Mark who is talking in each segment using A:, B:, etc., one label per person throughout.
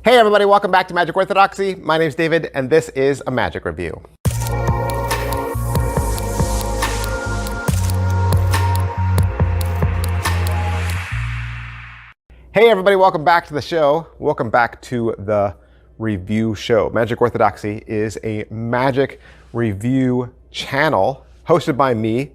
A: Hey everybody, welcome back to Magic Orthodoxy. My name's David, and this is a magic review. Hey everybody, welcome back to the show. Welcome back to the review show. Magic Orthodoxy is a magic review channel hosted by me.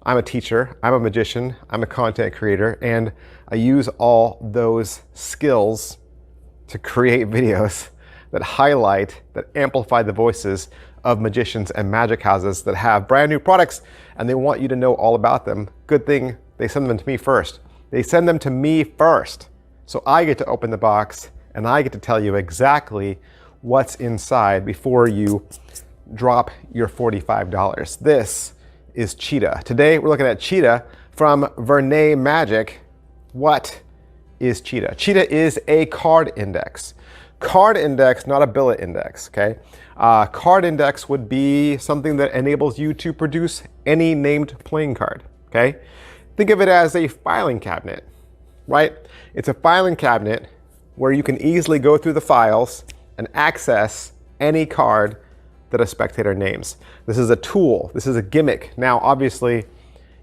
A: I'm a teacher, I'm a magician, I'm a content creator, and I use all those skills to create videos that highlight, that amplify the voices of magicians and magic houses that have brand new products and they want you to know all about them. Good thing they send them to me first. They send them to me first. So I get to open the box and I get to tell you exactly what's inside before you drop your $45. This is Cheetah. Today we're looking at Cheetah from Vernet Magic. What is Cheetah? Cheetah is a card index. Card index, not a billet index, okay? Card index would be something that enables you to produce any named playing card, okay? Think of it as a filing cabinet, right? It's a filing cabinet where you can easily go through the files and access any card that a spectator names. This is a tool, this is a gimmick. Now, obviously,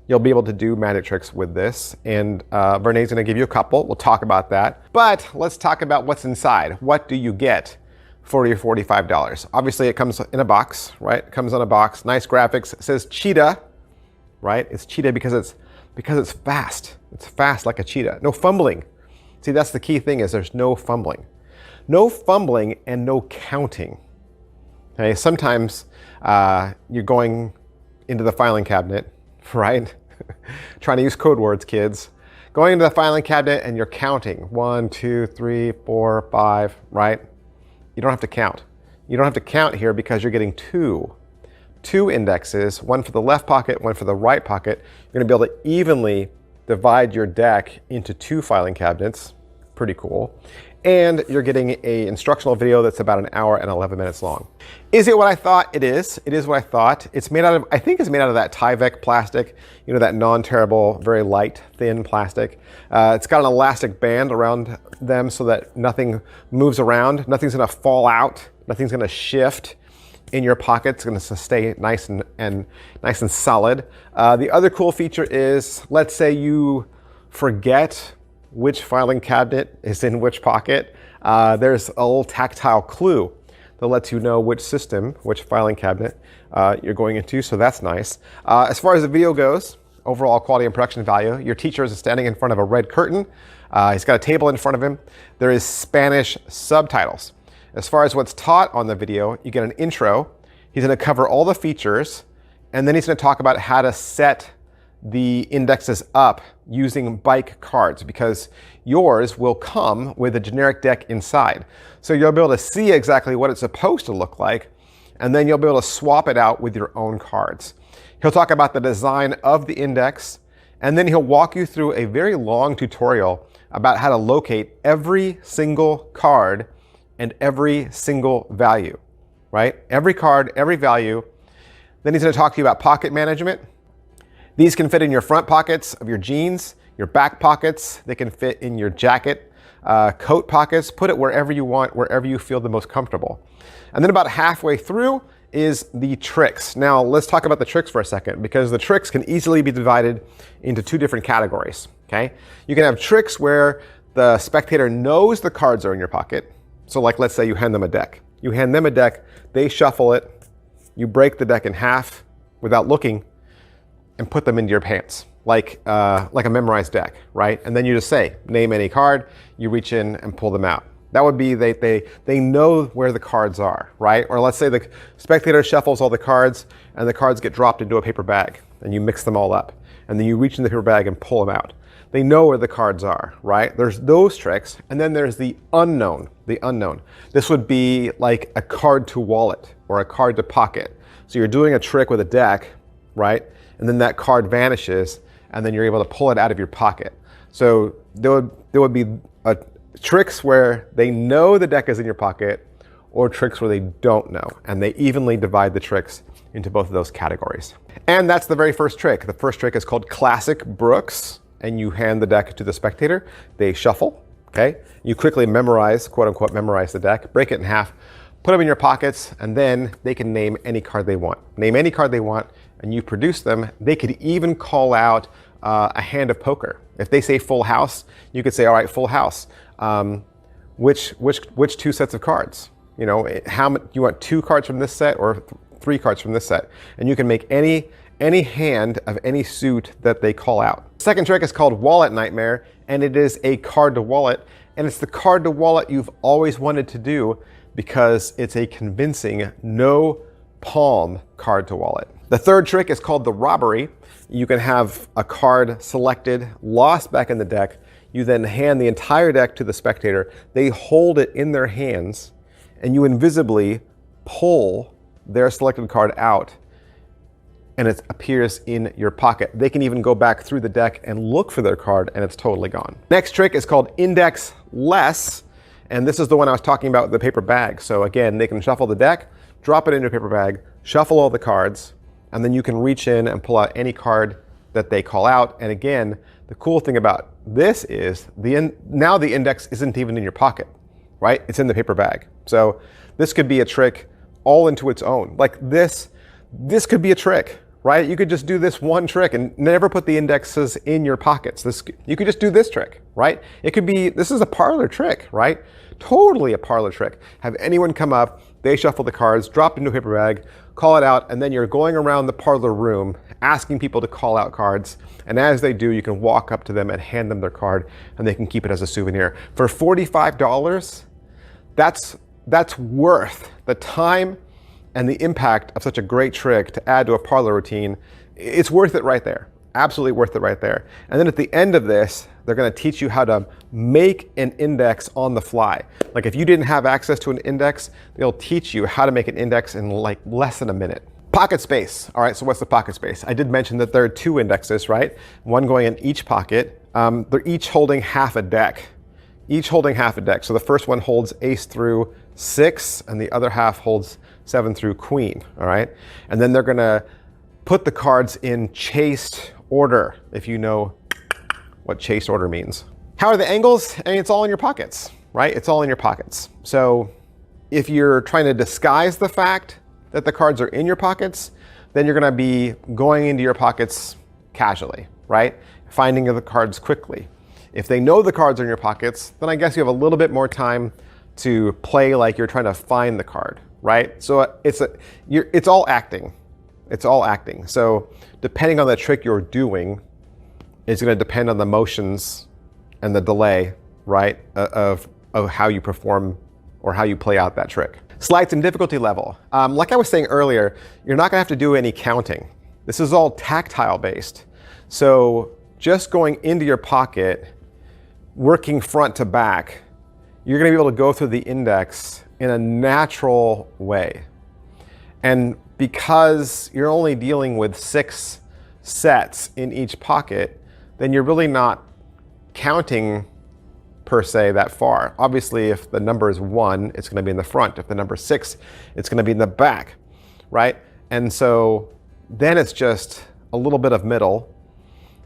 A: you'll be able to do magic tricks with this, and Vernet's gonna give you a couple. We'll talk about that. But let's talk about what's inside. What do you get for your $45? Obviously, it comes in a box, right? It comes on a box, nice graphics. It says Cheetah, right? It's Cheetah because it's fast. It's fast like a cheetah. No fumbling. See, that's the key thing, is there's no fumbling. No fumbling and no counting. Okay, sometimes you're going into the filing cabinet, right? Trying to use code words, kids. Going into the filing cabinet and you're counting 1, 2, 3, 4, 5, right? You don't have to count. You don't have to count here because you're getting two indexes, one for the left pocket, one for the right pocket. You're gonna be able to evenly divide your deck into two filing cabinets. Pretty cool. And you're getting an instructional video that's about 1 hour and 11 minutes long. Is it what I thought? It is. It is what I thought. It's made out of, I think it's made out of that Tyvek plastic, you know, that non-tearable, very light, thin plastic. It's got an elastic band around them so that nothing moves around. Nothing's gonna fall out. Nothing's gonna shift in your pocket. It's gonna stay nice and nice and solid. The other cool feature is, let's say you forget which filing cabinet is in which pocket. There's a little tactile clue that lets you know which system, which filing cabinet you're going into, so that's nice. As far as the video goes, overall quality and production value, your teacher is standing in front of a red curtain. He's got a table in front of him. There is Spanish subtitles. As far as what's taught on the video, you get an intro. He's gonna cover all the features, and then he's gonna talk about how to set the indexes up using bike cards, because yours will come with a generic deck inside. So you'll be able to see exactly what it's supposed to look like, and then you'll be able to swap it out with your own cards. He'll talk about the design of the index, and then he'll walk you through a very long tutorial about how to locate every single card and every single value, right? Every card, every value. Then he's gonna talk to you about pocket management. These can fit in your front pockets of your jeans, your back pockets. They can fit in your jacket, coat pockets. Put it wherever you want, wherever you feel the most comfortable. And then about halfway through is the tricks. Now let's talk about the tricks for a second, because the tricks can easily be divided into two different categories, okay? You can have tricks where the spectator knows the cards are in your pocket. So like, let's say you hand them a deck. You hand them a deck, they shuffle it, you break the deck in half without looking, and put them into your pants, like a memorized deck, right? And then you just say, name any card, you reach in and pull them out. That would be, they know where the cards are, right? Or let's say the spectator shuffles all the cards and the cards get dropped into a paper bag and you mix them all up. And then you reach in the paper bag and pull them out. They know where the cards are, right? There's those tricks. And then there's the unknown, This would be like a card to wallet or a card to pocket. So you're doing a trick with a deck, right? And then that card vanishes, and then you're able to pull it out of your pocket. So there would be tricks where they know the deck is in your pocket, or tricks where they don't know, and they evenly divide the tricks into both of those categories. And that's the very first trick. The first trick is called Classic Brooks, and you hand the deck to the spectator. They shuffle, Okay? You quickly memorize, quote unquote, memorize the deck, break it in half, put them in your pockets, and then they can name any card they want. Name any card they want, and you produce them. They could even call out a hand of poker. If they say full house, you could say, all right, full house. Which two sets of cards? You know, you want 2 cards from this set or 3 cards from this set? And you can make any hand of any suit that they call out. Second trick is called Wallet Nightmare, and it is a card to wallet. And it's the card to wallet you've always wanted to do because it's a convincing no palm card to wallet. The third trick is called the Robbery. You can have a card selected, lost back in the deck. You then hand the entire deck to the spectator. They hold it in their hands, and you invisibly pull their selected card out, and it appears in your pocket. They can even go back through the deck and look for their card, and it's totally gone. Next trick is called Index Less, and this is the one I was talking about with the paper bag. So again, they can shuffle the deck, drop it into a paper bag, shuffle all the cards, and then you can reach in and pull out any card that they call out. And again, the cool thing about this is now the index isn't even in your pocket, right? It's in the paper bag. So this could be a trick all into its own. Like this could be a trick, right? You could just do this one trick and never put the indexes in your pockets. You could just do this trick, right? It could be, this is a parlor trick, right? Totally a parlor trick. Have anyone come up, they shuffle the cards, drop into a paper bag, call it out, and then you're going around the parlor room asking people to call out cards. And as they do, you can walk up to them and hand them their card, and they can keep it as a souvenir. For $45, that's worth the time and the impact of such a great trick to add to a parlor routine. It's worth it right there. Absolutely worth it right there. And then at the end of this, they're going to teach you how to make an index on the fly. Like if you didn't have access to an index, they'll teach you how to make an index in like less than a minute. Pocket space. All right, so what's the pocket space? I did mention that there are 2 indexes, right? One going in each pocket. They're each holding half a deck. Each holding half a deck. So the first one holds ace through 6, and the other half holds 7 through queen, all right? And then they're gonna put the cards in chased order, if you know what chased order means. How are the angles? I mean, it's all in your pockets, right? It's all in your pockets. So if you're trying to disguise the fact that the cards are in your pockets, then you're gonna be going into your pockets casually, right? Finding the cards quickly. If they know the cards are in your pockets, then I guess you have a little bit more time to play like you're trying to find the card, right? So it's all acting. It's all acting. So depending on the trick you're doing, it's going to depend on the motions and the delay, right, of how you perform or how you play out that trick. Slides and difficulty level. Like I was saying earlier, you're not going to have to do any counting. This is all tactile based. So just going into your pocket, working front to back, you're going to be able to go through the index in a natural way. And because you're only dealing with 6 sets in each pocket, then you're really not counting per se that far. Obviously, if the number is 1, it's going to be in the front. If the number is 6, it's going to be in the back, right? And so then it's just a little bit of middle.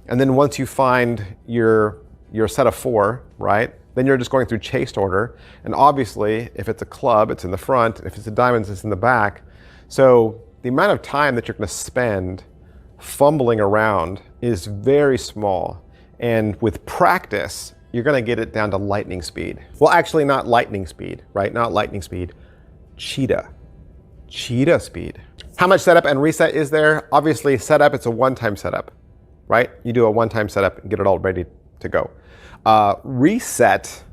A: And then once you find your set of 4, right? Then you're just going through chased order. And obviously, if it's a club, it's in the front. If it's a diamonds, it's in the back. So the amount of time that you're going to spend fumbling around is very small. And with practice, you're going to get it down to lightning speed. Well, actually not lightning speed, right? Not lightning speed, Cheetah. Cheetah speed. How much setup and reset is there? Obviously, setup, it's a one-time setup, right? You do a one-time setup and get it all ready to go. Reset,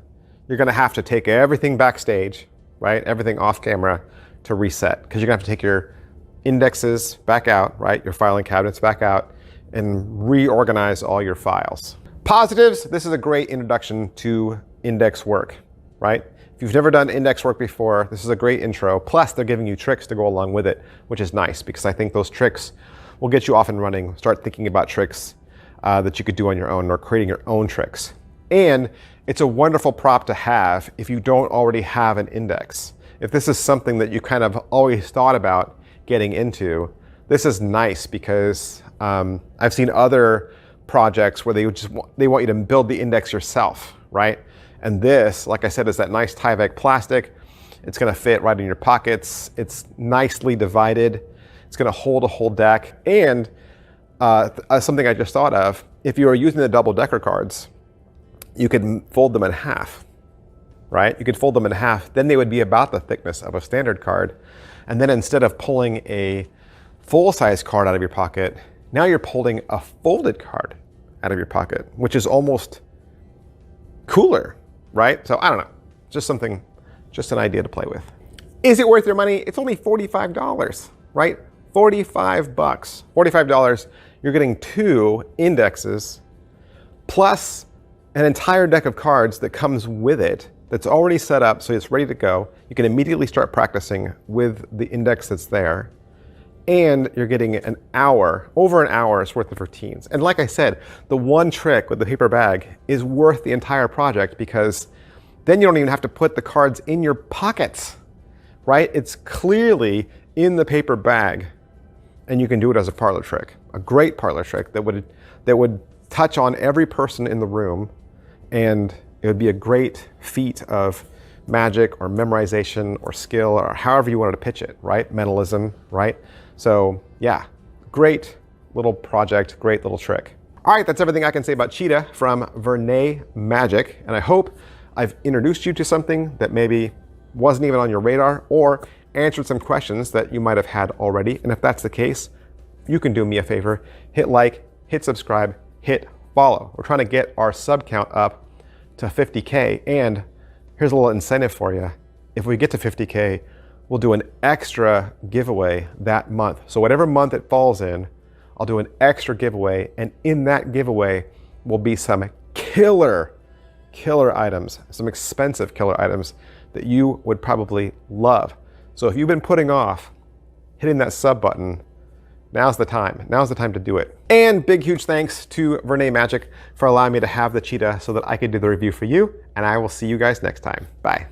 A: you're going to have to take everything backstage, right? Everything off camera to reset, because you're going to have to take your indexes back out, right? Your filing cabinets back out and reorganize all your files. Positives, this is a great introduction to index work, right? If you've never done index work before, this is a great intro. Plus, they're giving you tricks to go along with it, which is nice because I think those tricks will get you off and running. Start thinking about tricks that you could do on your own or creating your own tricks. And it's a wonderful prop to have if you don't already have an index. If this is something that you kind of always thought about getting into, this is nice because I've seen other projects where they want you to build the index yourself, right? And this, like I said, is that nice Tyvek plastic. It's gonna fit right in your pockets. It's nicely divided. It's gonna hold a whole deck. And something I just thought of, if you are using the double-decker cards, you could fold them in half, right? You could fold them in half. Then they would be about the thickness of a standard card. And then instead of pulling a full-size card out of your pocket, now you're pulling a folded card out of your pocket, which is almost cooler, right? So I don't know, just something, just an idea to play with. Is it worth your money? It's only $45, right? 45 bucks, $45. You're getting 2 indexes plus an entire deck of cards that comes with it that's already set up so it's ready to go. You can immediately start practicing with the index that's there. And you're getting an hour, over an hour's worth of routines. And like I said, the one trick with the paper bag is worth the entire project because then you don't even have to put the cards in your pockets, right? It's clearly in the paper bag and you can do it as a parlor trick, a great parlor trick that would touch on every person in the room, and it would be a great feat of magic or memorization or skill or however you wanted to pitch it, right? Mentalism, right? So yeah, great little project, great little trick. All right, that's everything I can say about Cheetah from Vernet Magic. And I hope I've introduced you to something that maybe wasn't even on your radar or answered some questions that you might have had already. And if that's the case, you can do me a favor, hit like, hit subscribe, hit follow. We're trying to get our sub count up to 50K. And here's a little incentive for you. If we get to 50K, we'll do an extra giveaway that month. So whatever month it falls in, I'll do an extra giveaway. And in that giveaway will be some killer items, some expensive killer items that you would probably love. So if you've been putting off hitting that sub button, now's the time. Now's the time to do it. And big, huge thanks to Vernet Magic for allowing me to have the Cheetah so that I could do the review for you. And I will see you guys next time. Bye.